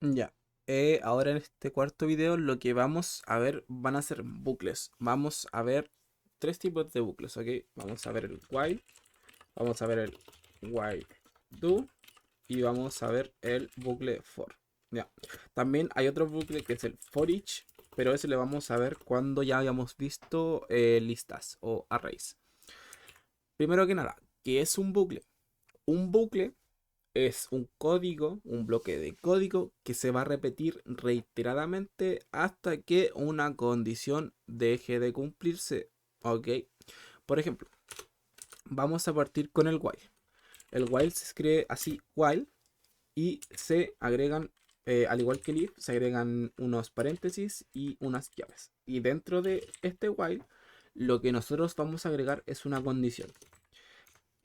Ya. Ahora en este cuarto video lo que vamos a ver van a ser bucles. Vamos a ver tres tipos de bucles, ¿ok? Vamos a ver el while, vamos a ver el while do y vamos a ver el bucle for. Ya. También hay otro bucle que es el for each, pero ese le vamos a ver cuando ya hayamos visto listas o arrays. Primero que nada, ¿qué es un bucle? Un bucle es un código, un bloque de código que se va a repetir reiteradamente hasta que una condición deje de cumplirse. ¿Ok? Por ejemplo, vamos a partir con el while. El while se escribe así, while, y se agregan, al igual que el if, se agregan unos paréntesis y unas llaves. Y dentro de este while, lo que nosotros vamos a agregar es una condición.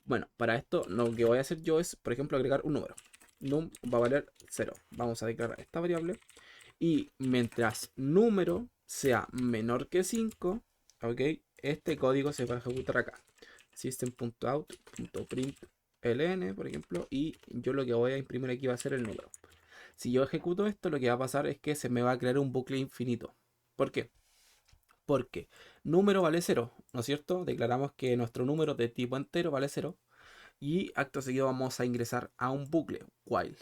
Bueno, para esto lo que voy a hacer yo es, por ejemplo, agregar un número. Num va a valer 0. Vamos a declarar esta variable. Y mientras número sea menor que 5, ¿ok? Este código se va a ejecutar acá. System.out.println, por ejemplo. Y yo lo que voy a imprimir aquí va a ser el número. Si yo ejecuto esto, lo que va a pasar es que se me va a crear un bucle infinito. ¿Por qué? Porque número vale 0, ¿no es cierto? Declaramos que nuestro número de tipo entero vale 0. Y acto seguido vamos a ingresar a un bucle, while.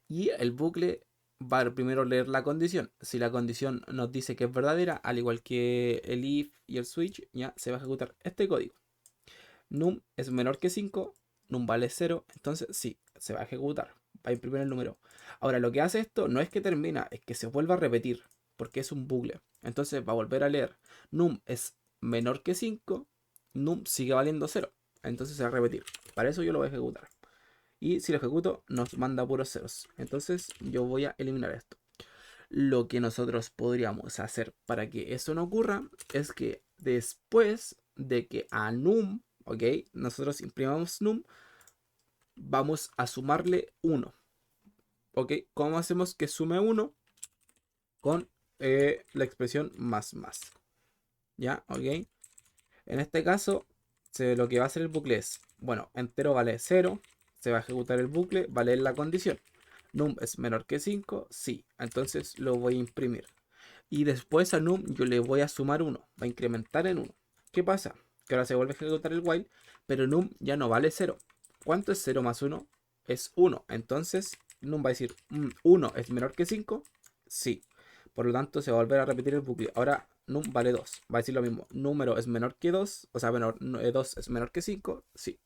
Y el bucle va a primero leer la condición. Si la condición nos dice que es verdadera, al igual que el if y el switch, ya se va a ejecutar este código. Num es menor que 5, num vale 0, entonces sí, se va a ejecutar. Va a imprimir el número. Ahora, lo que hace esto no es que termina, es que se vuelve a repetir, porque es un bucle. Entonces va a volver a leer. Num es menor que 5, num sigue valiendo 0. Entonces se va a repetir. Para eso yo lo voy a ejecutar. Y si lo ejecuto, nos manda puros ceros. Entonces yo voy a eliminar esto. Lo que nosotros podríamos hacer para que eso no ocurra es que después de que a num, ¿ok? Nosotros imprimamos num, vamos a sumarle 1, ¿ok? ¿Cómo hacemos que sume 1? Con la expresión más más, ¿ya? ¿Ok? En este caso, lo que va a hacer el bucle es, bueno, entero vale 0, se va a ejecutar el bucle, va a leer la condición. Num es menor que 5, sí, entonces lo voy a imprimir. Y después a num yo le voy a sumar 1, va a incrementar en 1. ¿Qué pasa? Que ahora se vuelve a ejecutar el while, pero num ya no vale 0. ¿Cuánto es 0 más 1? Es 1. Entonces num va a decir, 1 es menor que 5, sí. Por lo tanto se va a volver a repetir el bucle. Ahora num vale 2. Va a decir lo mismo. Número es menor que 2. O sea, 2 es menor que 5. Sí.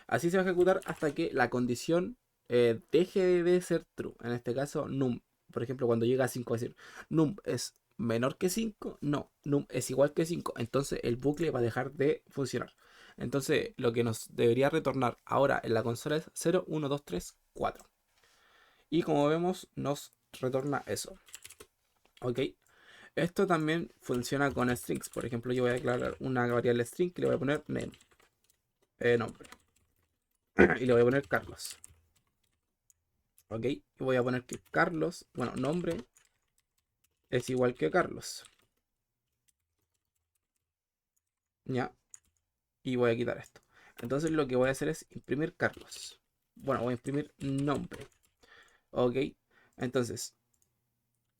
Así se va a ejecutar hasta que la condición deje de ser true. En este caso, num. Por ejemplo, cuando llega a 5, va a decir num es menor que 5. No, num es igual que 5. Entonces el bucle va a dejar de funcionar. Entonces lo que nos debería retornar ahora en la consola es 0, 1, 2, 3, 4. Y como vemos, nos retorna eso. ¿Ok? Esto también funciona con strings. Por ejemplo, yo voy a declarar una variable string que le voy a poner name, nombre. Y le voy a poner Carlos. ¿Ok? Y voy a poner que Carlos, bueno, nombre es igual que Carlos. ¿Ya? Y voy a quitar esto. Entonces lo que voy a hacer es imprimir Carlos. Bueno, voy a imprimir nombre. ¿Ok? Entonces,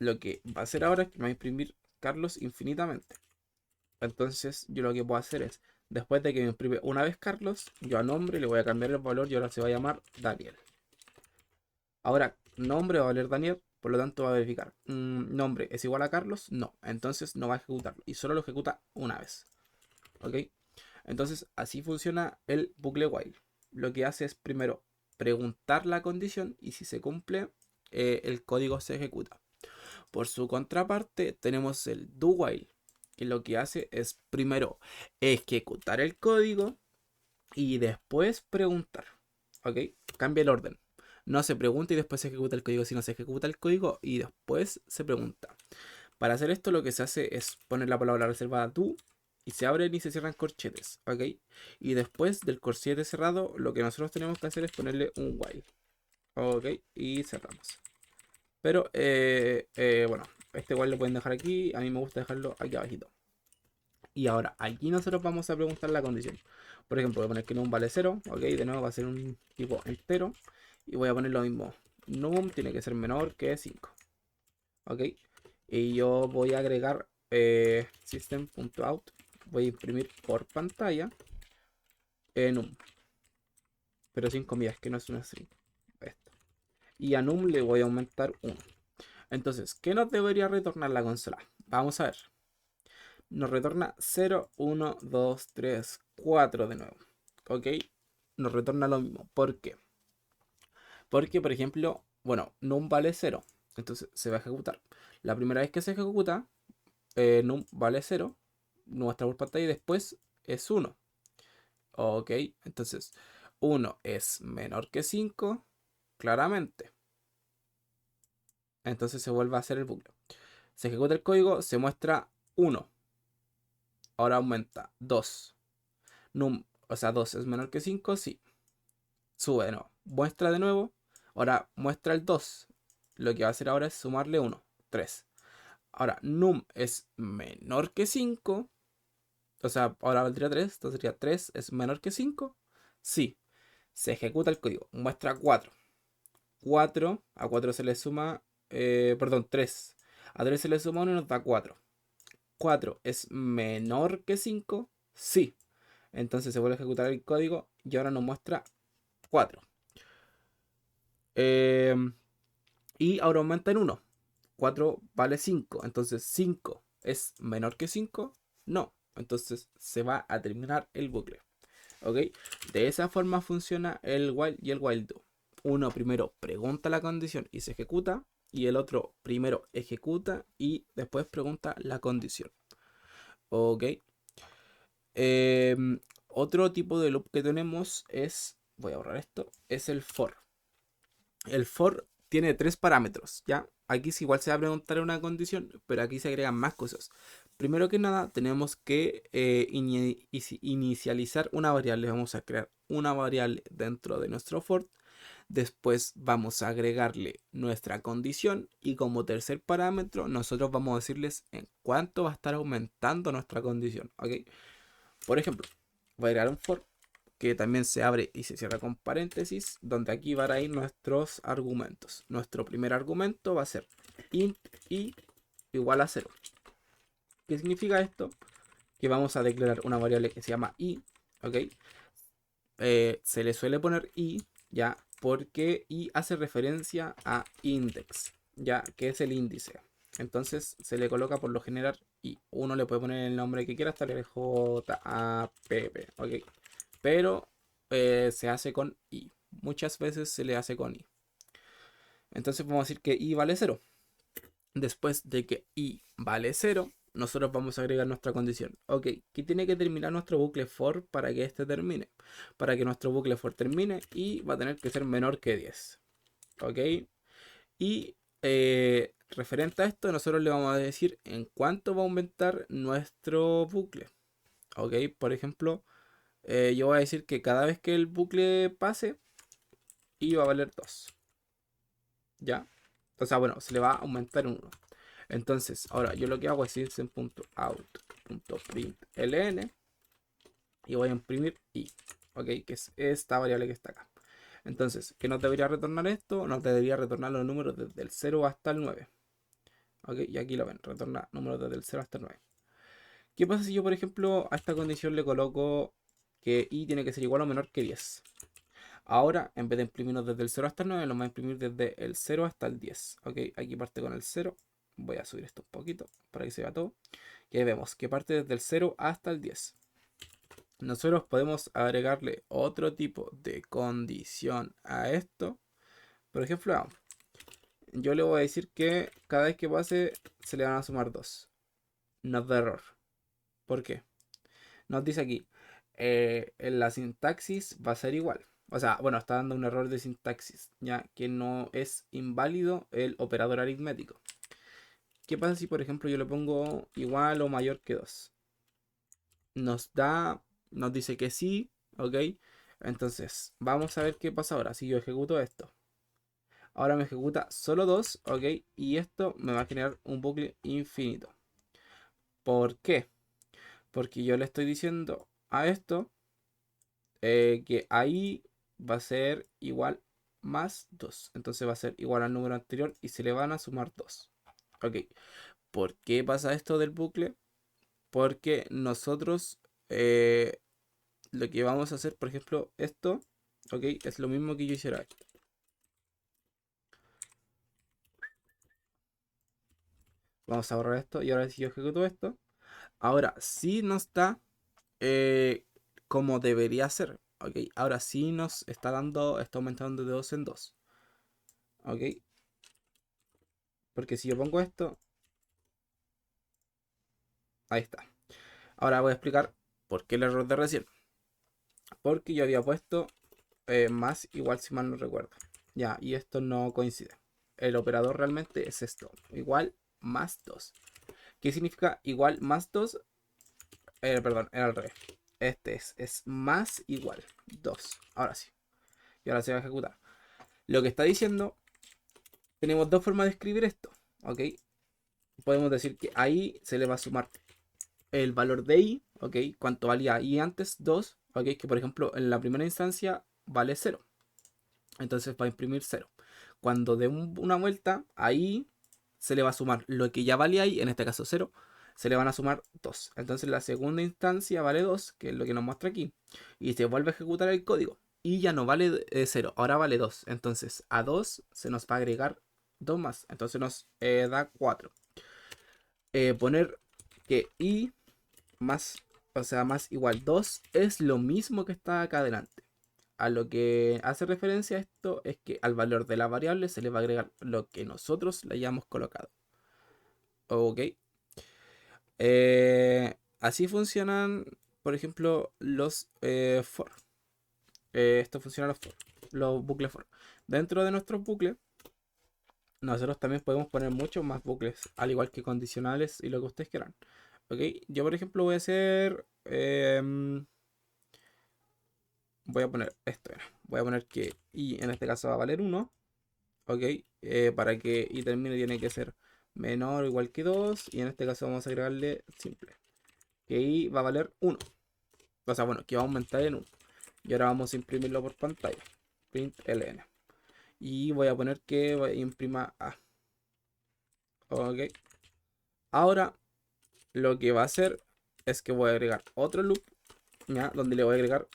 lo que va a hacer ahora es que me va a imprimir Carlos infinitamente. Entonces, yo lo que puedo hacer es, después de que me imprime una vez Carlos, yo a nombre le voy a cambiar el valor y ahora se va a llamar Daniel. Ahora, nombre va a valer Daniel, por lo tanto va a verificar. Nombre es igual a Carlos, no. Entonces no va a ejecutarlo y solo lo ejecuta una vez. ¿Ok? Entonces así funciona el bucle while. Lo que hace es primero preguntar la condición y si se cumple, el código se ejecuta. Por su contraparte tenemos el do while, que lo que hace es primero ejecutar el código y después preguntar. ¿Ok? Cambia el orden. No se pregunta y después se ejecuta el código, sino se ejecuta el código y después se pregunta. Para hacer esto lo que se hace es poner la palabra reservada do y se abren y se cierran corchetes. ¿Ok? Y después del corchete cerrado lo que nosotros tenemos que hacer es ponerle un while. ¿Ok? Y cerramos. Pero, bueno, este while lo pueden dejar aquí. A mí me gusta dejarlo aquí abajito. Y ahora, aquí nosotros vamos a preguntar la condición. Por ejemplo, voy a poner que num vale 0, ok, de nuevo va a ser un tipo entero. Y voy a poner lo mismo. num tiene que ser menor que 5. ¿Ok? Y yo voy a agregar system.out. Voy a imprimir por pantalla num. Pero sin comillas, que no es una string. Esto. Y a num le voy a aumentar 1. Entonces, ¿qué nos debería retornar la consola? Vamos a ver. Nos retorna 0, 1, 2, 3, 4 de nuevo. ¿Ok? Nos retorna lo mismo. ¿Por qué? Porque, por ejemplo, bueno, num vale 0. Entonces se va a ejecutar. La primera vez que se ejecuta, num vale 0. Muestra por pantalla y después es 1. Ok, entonces 1 es menor que 5, claramente. Entonces se vuelve a hacer el bucle. Se ejecuta el código, se muestra 1. Ahora aumenta 2. Num, o sea, 2 es menor que 5, sí. Sube de nuevo. Muestra de nuevo. Ahora muestra el 2. Lo que va a hacer ahora es sumarle 1. 3. Ahora, num es menor que 5. O sea, ahora valdría 3. Entonces sería 3 es menor que 5. Sí. Se ejecuta el código. Muestra 4. 4. A 4 se le suma. Perdón, 3. A 3 se le suma 1 y nos da 4. 4 es menor que 5. Sí. Entonces se vuelve a ejecutar el código y ahora nos muestra 4. Eh, y ahora aumenta en 1. 4 vale 5. Entonces 5 es menor que 5. No. Entonces se va a terminar el bucle. ¿Ok? De esa forma funciona el while y el while do. Uno primero pregunta la condición y se ejecuta. Y el otro primero ejecuta y después pregunta la condición. ¿Ok? Otro tipo de loop que tenemos es, voy a borrar esto, es el for. El for tiene tres parámetros, ¿ya? Aquí sí igual se va a preguntar una condición, pero aquí se agregan más cosas. Primero que nada, tenemos que inicializar una variable. Vamos a crear una variable dentro de nuestro for. Después vamos a agregarle nuestra condición y como tercer parámetro nosotros vamos a decirles en cuánto va a estar aumentando nuestra condición, ¿ok? Por ejemplo, voy a crear un for que también se abre y se cierra con paréntesis, donde aquí van a ir nuestros argumentos. Nuestro primer argumento va a ser int i igual a 0. ¿Qué significa esto? Que vamos a declarar una variable que se llama i, ¿ok? Se le suele poner i, ya, porque i hace referencia a index, ya, que es el índice. Entonces se le coloca por lo general i. Uno le puede poner el nombre que quiera, hasta el JAPP, ¿ok? Pero se hace con i. Muchas veces se le hace con i. Entonces vamos a decir que i vale 0. Después de que i vale 0, nosotros vamos a agregar nuestra condición. Ok, ¿qué tiene que terminar nuestro bucle for para que este termine? Para que nuestro bucle for termine, i va a tener que ser menor que 10. Ok, y referente a esto, nosotros le vamos a decir en cuánto va a aumentar nuestro bucle. Ok, por ejemplo, yo voy a decir que cada vez que el bucle pase, i va a valer 2. ¿Ya? O sea, bueno, se le va a aumentar un 1. Entonces, ahora yo lo que hago es system.out.println y voy a imprimir i, ¿ok? Que es esta variable que está acá. Entonces, ¿qué nos debería retornar esto? Nos debería retornar los números desde el 0 hasta el 9. ¿Ok? Y aquí lo ven, retorna números desde el 0 hasta el 9. ¿Qué pasa si yo, por ejemplo, a esta condición le coloco que i tiene que ser igual o menor que 10? Ahora, en vez de imprimirnos desde el 0 hasta el 9, lo vamos a imprimir desde el 0 hasta el 10. ¿Ok? Aquí parte con el 0. Voy a subir esto un poquito para que se vea todo. Que vemos que parte desde el 0 hasta el 10. Nosotros podemos agregarle otro tipo de condición a esto. Por ejemplo, yo le voy a decir que cada vez que pase se le van a sumar 2. Nos da error. ¿Por qué? Nos dice aquí, en la sintaxis va a ser igual. O sea, bueno, está dando un error de sintaxis, ya que no es inválido el operador aritmético. ¿Qué pasa si, por ejemplo, yo le pongo igual o mayor que 2? Nos dice que sí, ¿ok? Entonces, vamos a ver qué pasa ahora si yo ejecuto esto. Ahora me ejecuta solo 2, ¿ok? Y esto me va a generar un bucle infinito. ¿Por qué? Porque yo le estoy diciendo a esto que ahí va a ser igual más 2. Entonces va a ser igual al número anterior y se le van a sumar 2. Ok. ¿Por qué pasa esto del bucle? Porque nosotros lo que vamos a hacer, por ejemplo, esto, ok, es lo mismo que yo hiciera esto. Vamos a borrar esto y ahora si yo ejecuto esto, ahora sí nos está eh, como debería ser, ok. Ahora sí nos está dando, está aumentando de 2 en 2, ok. Porque si yo pongo esto, ahí está. Ahora voy a explicar por qué el error de recién. Porque yo había puesto más igual si mal no recuerdo. Ya, y esto no coincide. El operador realmente es esto. Igual más 2. ¿Qué significa igual más 2? Perdón, era al revés. Este es más igual 2. Ahora sí. Y ahora se va a ejecutar. Lo que está diciendo, tenemos dos formas de escribir esto. ¿Ok? Podemos decir que ahí se le va a sumar el valor de i. ¿Ok? Cuánto valía i antes 2. ¿Ok? Que por ejemplo en la primera instancia vale 0. Entonces va a imprimir 0. Cuando dé una vuelta, ahí se le va a sumar lo que ya valía ahí, en este caso 0, se le van a sumar 2. Entonces la segunda instancia vale 2, que es lo que nos muestra aquí. Y se vuelve a ejecutar el código. Y ya no vale 0, ahora vale 2. Entonces a 2 se nos va a agregar 2 más. Entonces nos da 4. Poner que i más, o sea, más igual 2 es lo mismo que está acá adelante. A lo que hace referencia esto es que al valor de la variable se le va a agregar lo que nosotros le hayamos colocado. Ok. Así funcionan, por ejemplo, los for. Esto funciona los bucles for. Dentro de nuestros bucles, nosotros también podemos poner muchos más bucles, al igual que condicionales y lo que ustedes quieran. Ok. Yo, por ejemplo, voy a hacer. Voy a poner esto. Voy a poner que y en este caso va a valer 1. Ok, para que y termine tiene que ser menor o igual que 2. Y en este caso vamos a agregarle simple. Que i va a valer 1. O sea, bueno, que va a aumentar en 1. Y ahora vamos a imprimirlo por pantalla. Print ln. Y voy a poner que imprima a. Ok. Ahora lo que va a hacer es que voy a agregar otro loop. ¿Ya? Donde le voy a agregar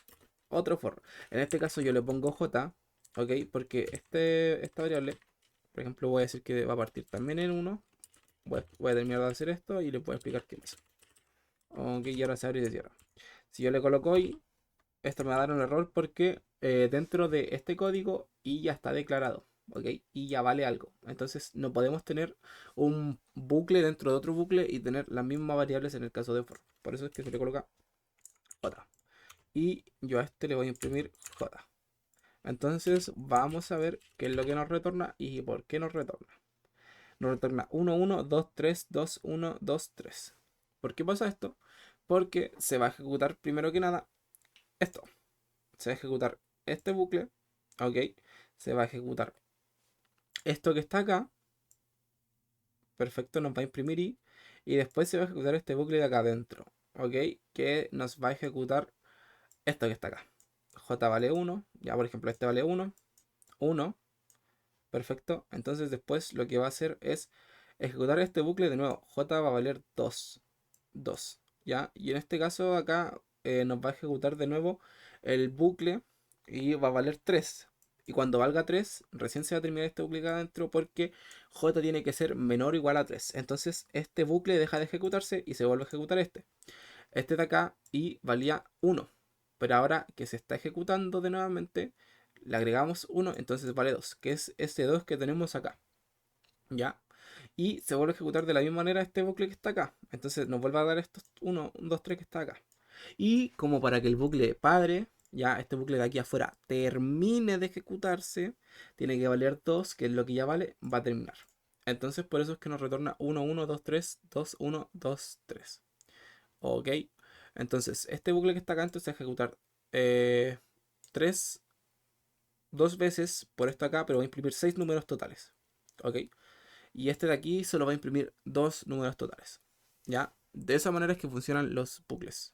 otro for. En este caso yo le pongo j. Ok, porque esta variable, por ejemplo, voy a decir que va a partir también en 1. Voy a terminar de hacer esto y les voy a explicar qué pasa. Ok, y ahora se abre y se cierra. Si yo le coloco y esto me va a dar un error porque dentro de este código y ya está declarado. Ok, y ya vale algo. Entonces no podemos tener un bucle dentro de otro bucle y tener las mismas variables en el caso de for. Por eso es que se le coloca j. Y yo a este le voy a imprimir j. Entonces vamos a ver qué es lo que nos retorna y por qué nos retorna. Nos retorna 1, 1, 2, 3, 2, 1, 2, 3. ¿Por qué pasa esto? Porque se va a ejecutar primero que nada esto. Se va a ejecutar este bucle. Ok. Se va a ejecutar esto que está acá. Perfecto, nos va a imprimir i. Y después se va a ejecutar este bucle de acá adentro. Ok. Que nos va a ejecutar esto que está acá. J vale 1. Ya por ejemplo este vale 1. 1. Perfecto. Entonces después lo que va a hacer es ejecutar este bucle de nuevo. J va a valer 2. 2. ¿Ya? Y en este caso acá nos va a ejecutar de nuevo el bucle y va a valer 3. Y cuando valga 3, recién se va a terminar este bucle acá adentro porque j tiene que ser menor o igual a 3. Entonces este bucle deja de ejecutarse y se vuelve a ejecutar este. Este de acá y valía 1. Pero ahora que se está ejecutando de nuevamente, le agregamos 1, entonces vale 2, que es este 2 que tenemos acá. ¿Ya? Y se vuelve a ejecutar de la misma manera este bucle que está acá. Entonces nos vuelve a dar estos 1, 2, 3 que está acá. Y como para que el bucle padre, ya este bucle de aquí afuera, termine de ejecutarse, tiene que valer 2, que es lo que ya vale, va a terminar. Entonces por eso es que nos retorna 1, 1, 2, 3, 2, 1, 2, 3. Ok. Entonces este bucle que está acá, entonces ejecutar 3, 2 veces por esto acá, pero va a imprimir 6 números totales. Ok. Y este de aquí solo va a imprimir 2 números totales. ¿Ya? De esa manera es que funcionan los bucles.